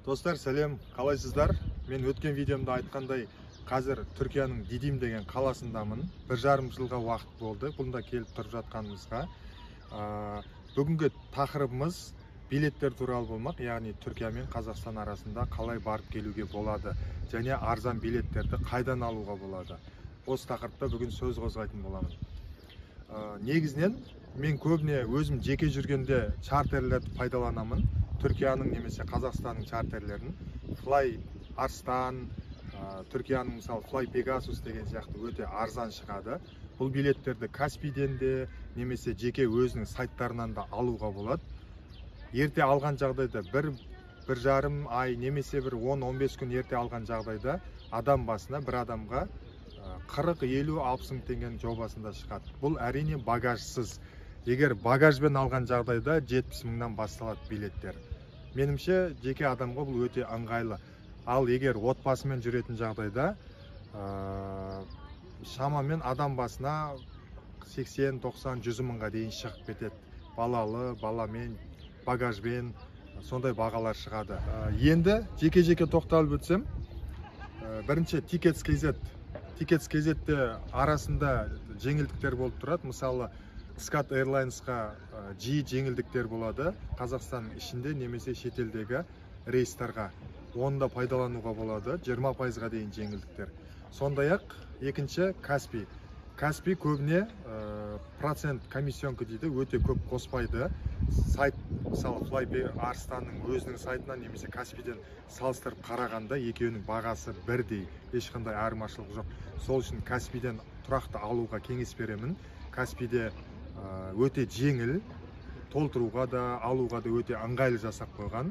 Достар, сәлем, қалайсыздар? Мен өткен видеомда айтқандай, қазір Түркияның Дидим деген қаласындамын. 1,5 жылға уақыт болды бұнда келіп тұрып жатқанымызға. Бүгінгі тақырыбымыз билеттер туралы болмақ, яғни Түркия мен Қазақстан арасында қалай барып келуге болады және арзан билеттерді қайдан алуға болады. Осы тақырыпта бүгін сөз қозғайтын боламын. Негізінен мен көбіне өзім жеке жүргенде чартерлерді пайдаланамын. Түркияның немесе Қазақстанның чартерлерін. Fly Arslan, Түркияның мысалы Fly Pegasus деген сияқты өте арзан шығады. Бұл билеттерді Каспийден де немесе жеке өзінің сайттарынан да алуға болады. Ерте алған жағдайда бір жарым ай немесе 10-15 күн ерте алған жағдайда адам басына бір адамға 40-50-60 мың теңгенің жобасында шығады. Бұл әрине багажсыз. Егер багажбен алған жағдайда 70 мыңнан басталады билеттер. Менімше жеке адамға бұл өте ыңғайлы. Ал егер отбасымен жүретін жағдайда шамамен адам басына 80-90-100 мыңға дейін шығып кетеді. Балалы, баламен, багажбен сондай бағалар шығады. Енді жеке-жеке тоқталып өтсем, бірінші Tickets.kz-те арасында жеңілдіктер болып тұрады. Мысалы, Skat Airlines'қа жиі жеңілдіктер болады. Қазақстанның ішінде немесе шетелдегі рейстарға. Оны да пайдалануға болады. 20%-ға дейін жеңілдіктер. Сондай-ақ екінші Каспий. Каспий көбіне процент комиссионка дейді, өте көп қоспайды. Сайт, мысалы, Fly Arslanның өзінің сайтынан немесе Каспийден салыстырып қарағанда екеуінің бағасы бірдей, ешқандай айырмашылық жоқ. Сол үшін Каспийден тұрақты алуға кеңес беремін. Каспийде өте жеңіл, толтыруға да, алуға да өте ыңғайлы жасап қойған.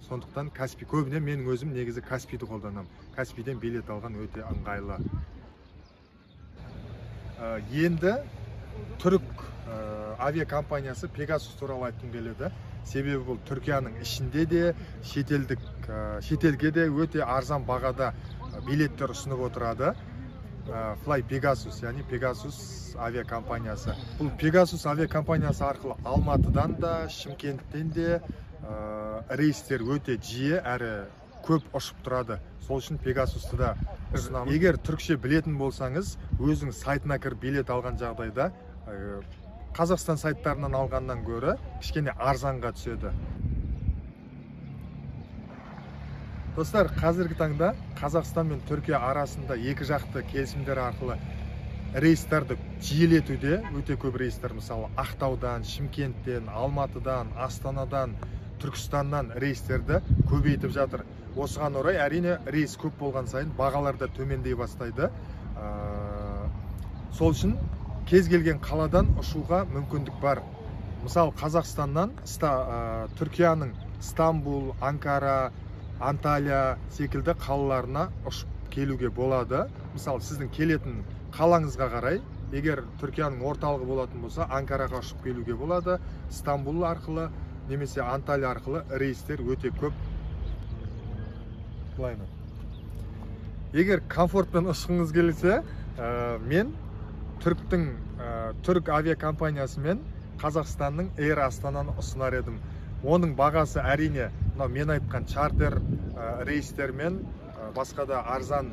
Сондықтан Каспий көбіне менің өзім негізі Каспийді қолданам. Каспийден билет алған өте ыңғайлы. Енді түрік авиакомпаниясы Pegasus туралы айтқым келеді. Себебі бұл Түркияның ішінде де, шетелге де өте арзан бағада билеттер ұсынып отырады. Fly Pegasus, яғни Pegasus авиакомпаниясы. Бұл Pegasus авиакомпаниясы арқылы Алматыдан да, Шымкенттен де рейстер өте жиі әрі көп ұшып тұрады. Сол үшін Pegasus'ты да ұсынамын. Егер түркше білетін болсаңыз, өзің сайтына кіріп билет алған жағдайда Қазақстан сайттарынан алғаннан гөрі кішкене арзанға түседі. Достар, қазіргі таңда Қазақстан мен Түркия арасында екі жақты келісімдер арқылы рейстерді жиілетуде, өте көп рейстер, мысалы Ақтаудан, Шымкенттен, Алматыдан, Астанадан, Түркістаннан рейстерді көбейтіп жатыр. Осыған орай әрине рейс көп болған сайын бағалар да төмендей бастайды. Сол үшін кез келген қаладан ұшуға мүмкіндік бар. Мысалы Қазақстаннан Түркияның Стамбул, Анкара, Анталия секілді қалаларына ұшып келуге болады. Мысалы, сіздің келетін қалаңызға қарай, егер Түркияның орталығы болатын болса, Анкараға ұшып келуге болады. Стамбул арқылы, немесе Анталия арқылы рейстер өте көп. Егер комфортпен ұшқыңыз келсе, мен түрік авиакомпаниясымен Қазақстанның Air Астананы ұсынар едім. Оның бағасы әрине мен айтқан чартер рейстер мен басқа да арзан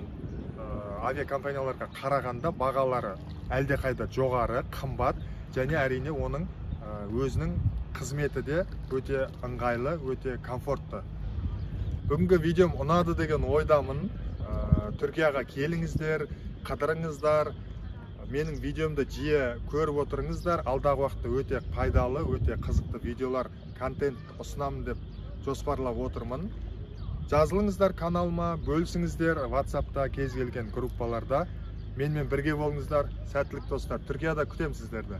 авиакомпанияларға қарағанда бағалары әлдеқайда жоғары, қымбат, және әрине оның өзінің қызметі де өте ыңғайлы, өте комфортты. Бүгінгі видеом ұнады деген ойдамын. Түркияға келіңіздер, қыдырыңыздар. Менің видеомды жиі көріп отырыңыздар. Алдағы уақытта өте пайдалы, өте қызықты видеолар, контент ұсынамын деп жоспарлап отырмын. Жазылыңыздар каналыма, бөлісіңіздер WhatsApp'та, кез келген группаларда. Менімен бірге болыңыздар. Сәттілік достар. Түркияда күтем сіздерді.